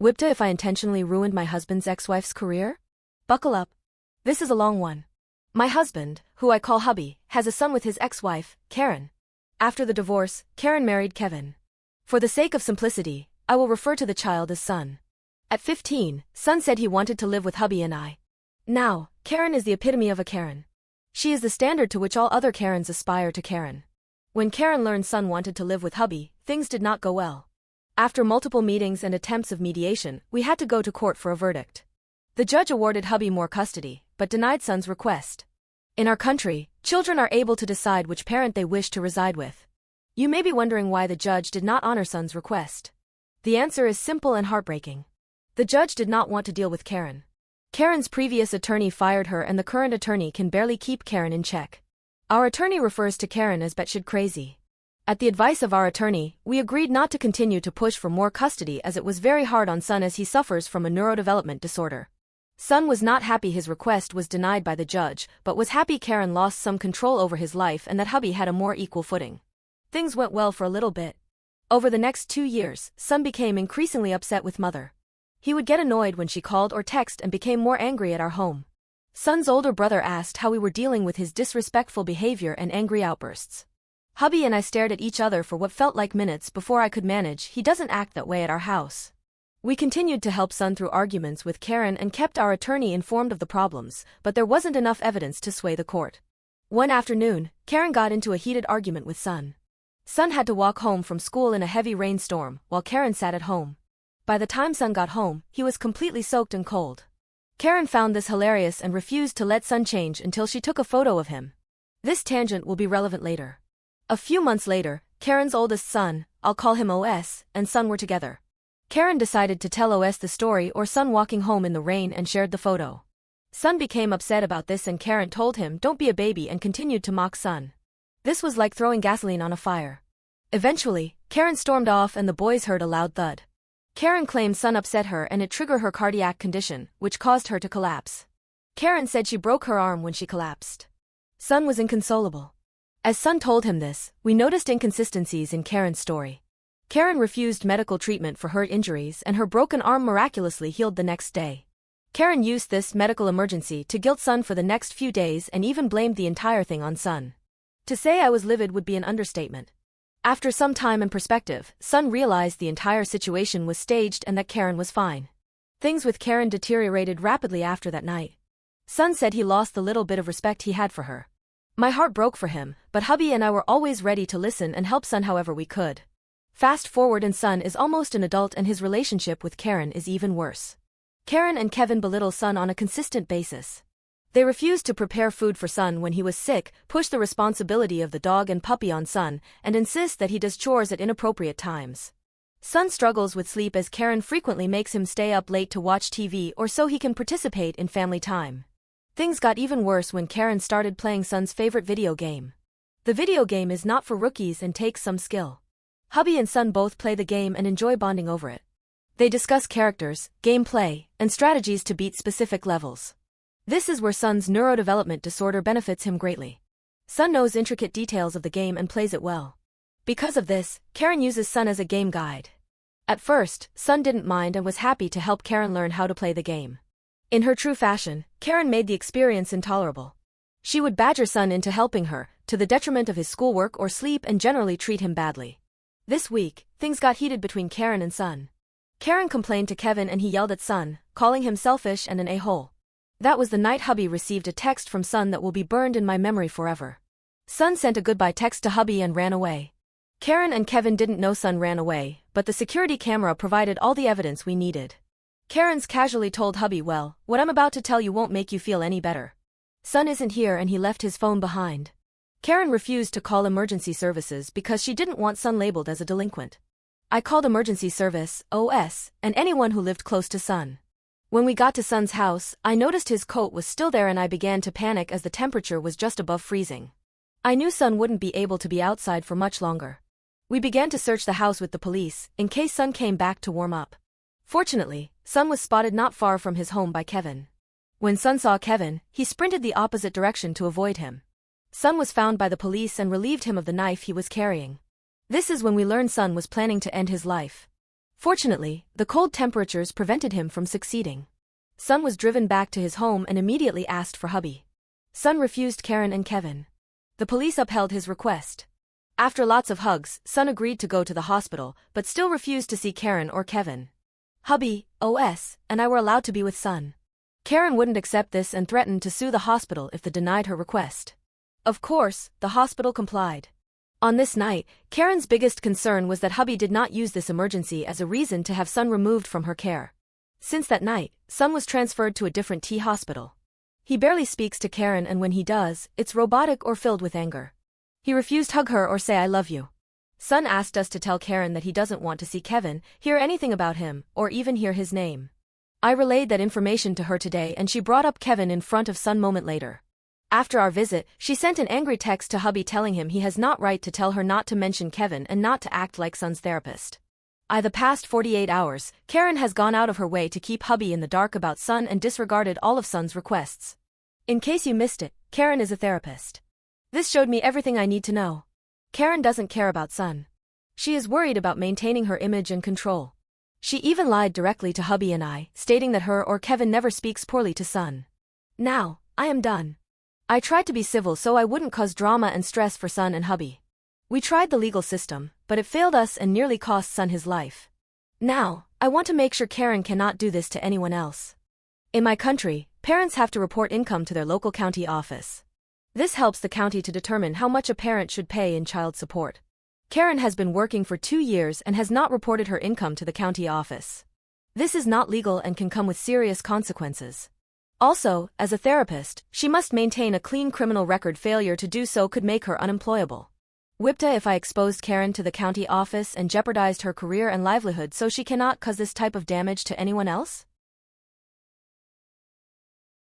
WIBTA if I intentionally ruined my husband's ex-wife's career? Buckle up. This is a long one. My husband, who I call hubby, has a son with his ex-wife, Karen. After the divorce, Karen married Kevin. For the sake of simplicity, I will refer to the child as son. At 15, son said he wanted to live with hubby and I. Now, Karen is the epitome of a Karen. She is the standard to which all other Karens aspire to Karen. When Karen learned son wanted to live with hubby, things did not go well. After multiple meetings and attempts of mediation, we had to go to court for a verdict. The judge awarded hubby more custody, but denied son's request. In our country, children are able to decide which parent they wish to reside with. You may be wondering why the judge did not honor son's request. The answer is simple and heartbreaking. The judge did not want to deal with Karen. Karen's previous attorney fired her and the current attorney can barely keep Karen in check. Our attorney refers to Karen as batshit crazy. At the advice of our attorney, we agreed not to continue to push for more custody as it was very hard on son as he suffers from a neurodevelopment disorder. Son was not happy his request was denied by the judge, but was happy Karen lost some control over his life and that hubby had a more equal footing. Things went well for a little bit. Over the next 2 years, son became increasingly upset with mother. He would get annoyed when she called or texted and became more angry at our home. Son's older brother asked how we were dealing with his disrespectful behavior and angry outbursts. Hubby and I stared at each other for what felt like minutes before I could manage. He doesn't act that way at our house. We continued to help son through arguments with Karen and kept our attorney informed of the problems, but there wasn't enough evidence to sway the court. One afternoon, Karen got into a heated argument with son. Son had to walk home from school in a heavy rainstorm, while Karen sat at home. By the time son got home, he was completely soaked and cold. Karen found this hilarious and refused to let son change until she took a photo of him. This tangent will be relevant later. A few months later, Karen's oldest son, I'll call him OS, and son were together. Karen decided to tell OS the story or son walking home in the rain and shared the photo. Son became upset about this and Karen told him don't be a baby and continued to mock son. This was like throwing gasoline on a fire. Eventually, Karen stormed off and the boys heard a loud thud. Karen claimed son upset her and it triggered her cardiac condition, which caused her to collapse. Karen said she broke her arm when she collapsed. Son was inconsolable. As son told him this, we noticed inconsistencies in Karen's story. Karen refused medical treatment for her injuries and her broken arm miraculously healed the next day. Karen used this medical emergency to guilt son for the next few days and even blamed the entire thing on son. To say I was livid would be an understatement. After some time and perspective, son realized the entire situation was staged and that Karen was fine. Things with Karen deteriorated rapidly after that night. Son said he lost the little bit of respect he had for her. My heart broke for him, but hubby and I were always ready to listen and help son however we could. Fast forward and son is almost an adult and his relationship with Karen is even worse. Karen and Kevin belittle son on a consistent basis. They refused to prepare food for son when he was sick, push the responsibility of the dog and puppy on son, and insist that he does chores at inappropriate times. Son struggles with sleep as Karen frequently makes him stay up late to watch TV or so he can participate in family time. Things got even worse when Karen started playing son's favorite video game. The video game is not for rookies and takes some skill. Hubby and son both play the game and enjoy bonding over it. They discuss characters, gameplay, and strategies to beat specific levels. This is where son's neurodevelopment disorder benefits him greatly. Son knows intricate details of the game and plays it well. Because of this, Karen uses son as a game guide. At first, son didn't mind and was happy to help Karen learn how to play the game. In her true fashion, Karen made the experience intolerable. She would badger son into helping her, to the detriment of his schoolwork or sleep and generally treat him badly. This week, things got heated between Karen and son. Karen complained to Kevin and he yelled at son, calling him selfish and an a-hole. That was the night hubby received a text from son that will be burned in my memory forever. Son sent a goodbye text to hubby and ran away. Karen and Kevin didn't know son ran away, but the security camera provided all the evidence we needed. Karen's casually told hubby, well, what I'm about to tell you won't make you feel any better. Son isn't here and he left his phone behind. Karen refused to call emergency services because she didn't want son labeled as a delinquent. I called emergency service, OS, and anyone who lived close to son. When we got to son's house, I noticed his coat was still there and I began to panic as the temperature was just above freezing. I knew son wouldn't be able to be outside for much longer. We began to search the house with the police, in case son came back to warm up. Fortunately, son was spotted not far from his home by Kevin. When son saw Kevin, he sprinted the opposite direction to avoid him. Son was found by the police and relieved him of the knife he was carrying. This is when we learned son was planning to end his life. Fortunately, the cold temperatures prevented him from succeeding. Sun was driven back to his home and immediately asked for hubby. Sun refused Karen and Kevin. The police upheld his request. After lots of hugs, Sun agreed to go to the hospital, but still refused to see Karen or Kevin. Hubby, OS, and I were allowed to be with Sun. Karen wouldn't accept this and threatened to sue the hospital if they denied her request. Of course, the hospital complied. On this night, Karen's biggest concern was that hubby did not use this emergency as a reason to have Sun removed from her care. Since that night, Sun was transferred to a different T hospital. He barely speaks to Karen, and when he does, it's robotic or filled with anger. He refused to hug her or say I love you. Sun asked us to tell Karen that he doesn't want to see Kevin, hear anything about him, or even hear his name. I relayed that information to her today and she brought up Kevin in front of Sun moment later. After our visit, she sent an angry text to hubby telling him he has not right to tell her not to mention Kevin and not to act like Sun's therapist. The past 48 hours, Karen has gone out of her way to keep hubby in the dark about Sun and disregarded all of Sun's requests. In case you missed it, Karen is a therapist. This showed me everything I need to know. Karen doesn't care about Sun. She is worried about maintaining her image and control. She even lied directly to hubby and I, stating that her or Kevin never speaks poorly to Sun. Now, I am done. I tried to be civil so I wouldn't cause drama and stress for Sun and hubby. We tried the legal system, but it failed us and nearly cost Sun his life. Now, I want to make sure Karen cannot do this to anyone else. In my country, parents have to report income to their local county office. This helps the county to determine how much a parent should pay in child support. Karen has been working for 2 years and has not reported her income to the county office. This is not legal and can come with serious consequences. Also, as a therapist, she must maintain a clean criminal record. Failure to do so could make her unemployable. WIBTA if I exposed Karen to the county office and jeopardized her career and livelihood so she cannot cause this type of damage to anyone else?